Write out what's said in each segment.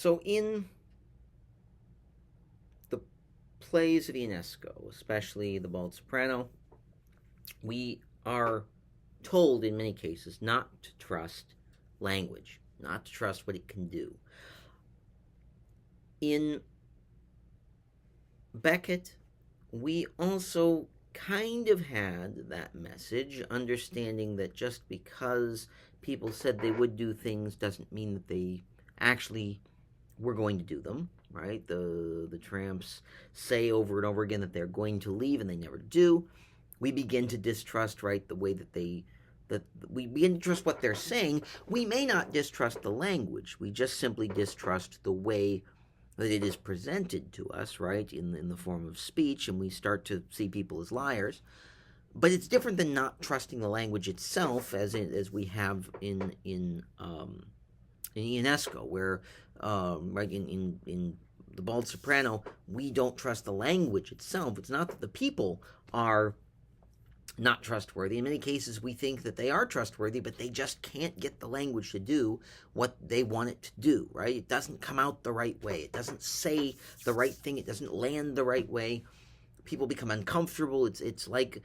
So in the plays of Ionesco, especially the Bald Soprano, we are told in many cases not to trust language, not to trust what it can do. In Beckett, we also kind of had that message, understanding that just because people said they would do things doesn't mean that they actually were going to do them, right? The tramps say over and over again that they're going to leave and they never do. We begin to distrust, right, the way that we begin to trust what they're saying. We may not distrust the language. We just simply distrust the way that it is presented to us, right, in the form of speech, and we start to see people as liars. But it's different than not trusting the language itself, as we have in Ionesco, where right in the Bald Soprano, we don't trust the language itself. It's not that the people are not trustworthy. In many cases, we think that they are trustworthy, but they just can't get the language to do what they want it to do, right? It doesn't come out the right way. It doesn't say the right thing. It doesn't land the right way. People become uncomfortable. It's like,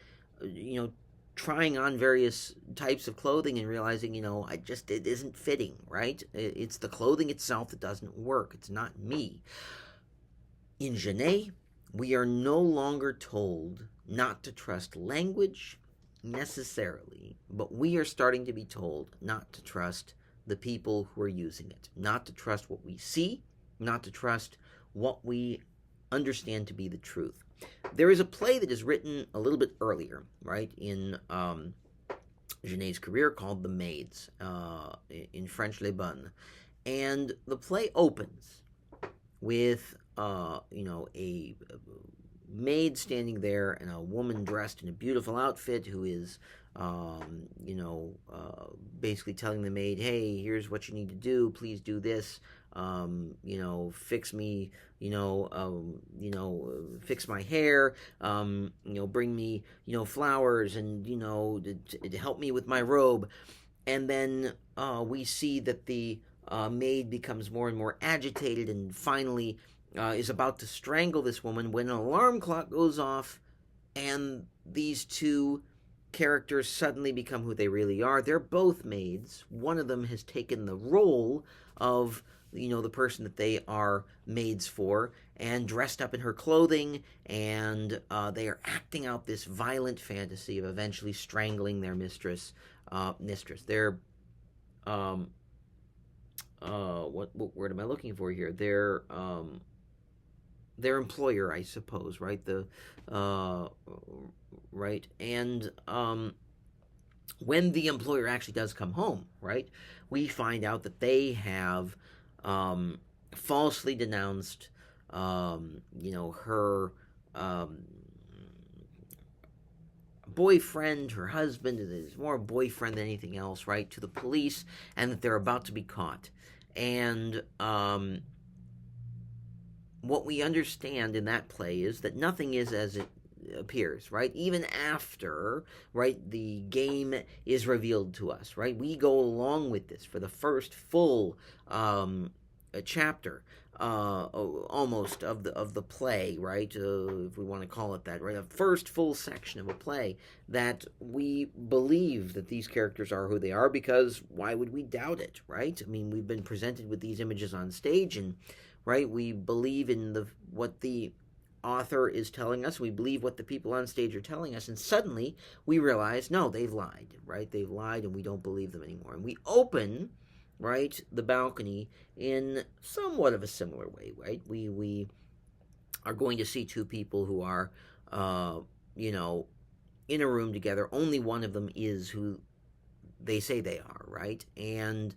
trying on various types of clothing and realizing, it isn't fitting, right? It's the clothing itself that doesn't work. It's not me. In Genet, we are no longer told not to trust language necessarily, but we are starting to be told not to trust the people who are using it, not to trust what we see, not to trust what we understand to be the truth. There is a play that is written a little bit earlier, right, in Genet's career, called The Maids, in French Les Bonnes. And the play opens with, a maid standing there and a woman dressed in a beautiful outfit who is, basically telling the maid, hey, here's what you need to do. Please do this. Fix me, fix my hair, bring me, flowers and, to help me with my robe. And then we see that the maid becomes more and more agitated and finally is about to strangle this woman when an alarm clock goes off and these two characters suddenly become who they really are. They're both maids. One of them has taken the role of, the person that they are maids for and dressed up in her clothing, and they are acting out this violent fantasy of eventually strangling their mistress. They're what word am I looking for here? Their employer, I suppose, right? Right, and when the employer actually does come home, right, we find out that they have falsely denounced, her boyfriend, her husband, it is more a boyfriend than anything else, right, to the police, and that they're about to be caught. And what we understand in that play is that nothing is as it appears, right? Even after, right, the game is revealed to us, right? We go along with this for the first full chapter, almost of the play, right? If we want to call it that, right? A first full section of a play that we believe that these characters are who they are, because why would we doubt it, right? I mean, we've been presented with these images on stage, and right, we believe in what the author is telling us. We believe what the people on stage are telling us, and suddenly we realize, no, they've lied, right? They've lied, and we don't believe them anymore. And we open, right, the balcony in somewhat of a similar way, right? We are going to see two people who are, in a room together. Only one of them is who they say they are, right? And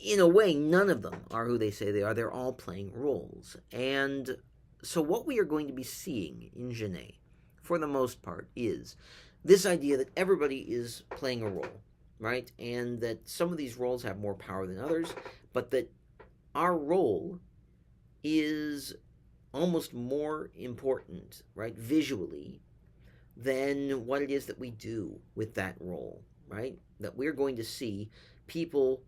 in a way, none of them are who they say they are. They're all playing roles. And so what we are going to be seeing in Genet, for the most part, is this idea that everybody is playing a role, right? And that some of these roles have more power than others, but that our role is almost more important, right, visually, than what it is that we do with that role, right? That we're going to see people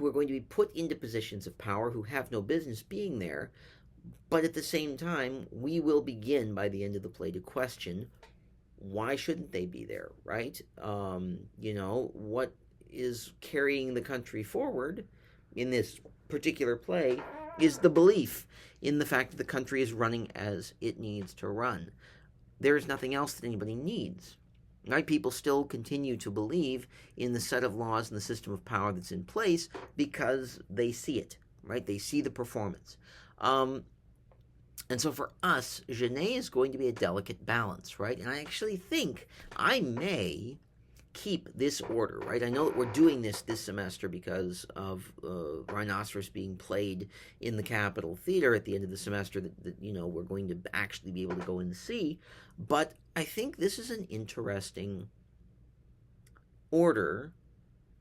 who are going to be put into positions of power who have no business being there. But at the same time, we will begin by the end of the play to question, why shouldn't they be there, right? What is carrying the country forward in this particular play is the belief in the fact that the country is running as it needs to run. There is nothing else that anybody needs. Right? People still continue to believe in the set of laws and the system of power that's in place because they see it, right? They see the performance. And so for us, Genet is going to be a delicate balance, right? And I actually think I may keep this order, right? I know that we're doing this semester because of Rhinoceros being played in the Capitol Theater at the end of the semester that we're going to actually be able to go and see. But I think this is an interesting order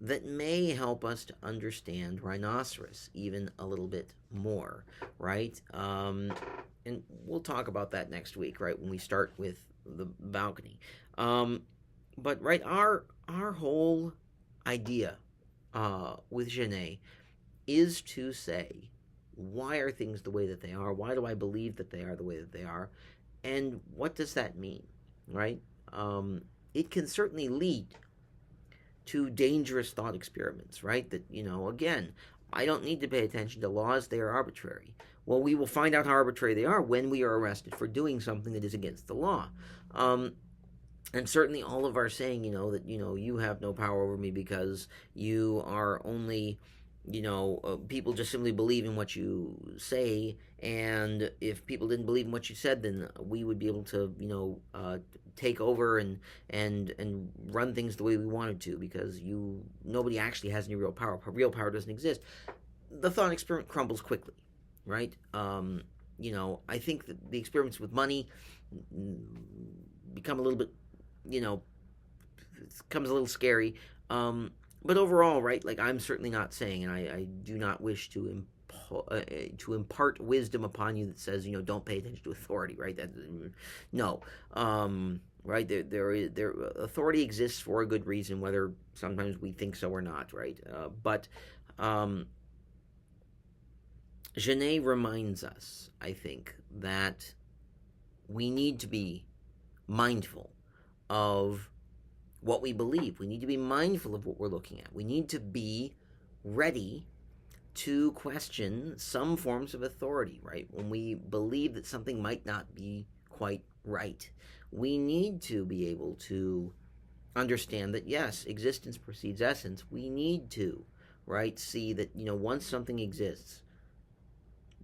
that may help us to understand Rhinoceros even a little bit more, right? And we'll talk about that next week, right, when we start with the balcony. But right, our whole idea with Genet is to say, why are things the way that they are? Why do I believe that they are the way that they are? And what does that mean, right? It can certainly lead to dangerous thought experiments, right? That, again, I don't need to pay attention to laws. They are arbitrary. Well, we will find out how arbitrary they are when we are arrested for doing something that is against the law. And certainly all of our saying, that, you have no power over me because you are only, people just simply believe in what you say. And if people didn't believe in what you said, then we would be able to, take over and run things the way we wanted to because nobody actually has any real power. Real power doesn't exist. The thought experiment crumbles quickly, right? I think that the experiments with money become a little bit, it becomes a little scary. But overall, right, like I'm certainly not saying, and I do not wish to impart wisdom upon you that says, don't pay attention to authority, right? No. Right? There authority exists for a good reason, whether sometimes we think so or not, right? But Genet reminds us, I think, that we need to be mindful of what we believe. We need to be mindful of what we're looking at. We need to be ready to question some forms of authority, right? When we believe that something might not be quite right, we need to be able to understand that, yes, existence precedes essence. We need to, right, see that, once something exists,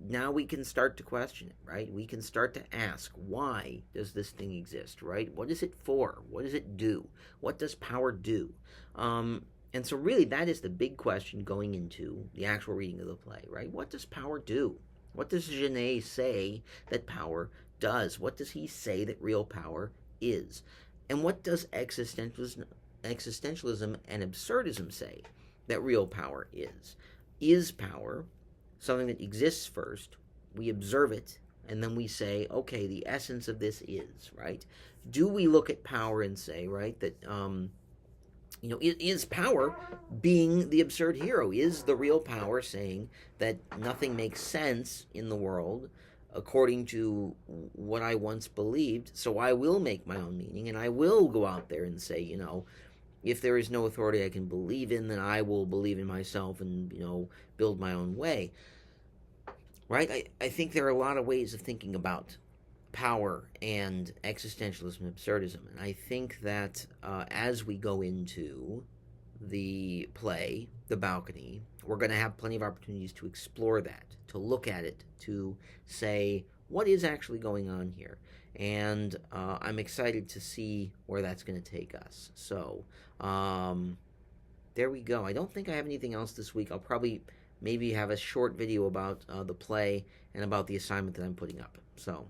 now we can start to question it, right? We can start to ask, why does this thing exist, right? What is it for? What does it do? What does power do? And so really that is the big question going into the actual reading of the play, right? What does power do? What does Genet say that power does? What does he say that real power is? And what does existentialism and absurdism say that real power is? Is power something that exists first, we observe it, and then we say, okay, the essence of this is, right? Do we look at power and say, right, that, is power being the absurd hero? Is the real power saying that nothing makes sense in the world according to what I once believed, so I will make my own meaning, and I will go out there and say, if there is no authority I can believe in, then I will believe in myself and, build my own way. Right? I think there are a lot of ways of thinking about power and existentialism and absurdism. And I think that as we go into the play, The Balcony, we're going to have plenty of opportunities to explore that, to look at it, to say, what is actually going on here? And I'm excited to see where that's going to take us. So, there we go. I don't think I have anything else this week. I'll probably maybe have a short video about the play and about the assignment that I'm putting up. So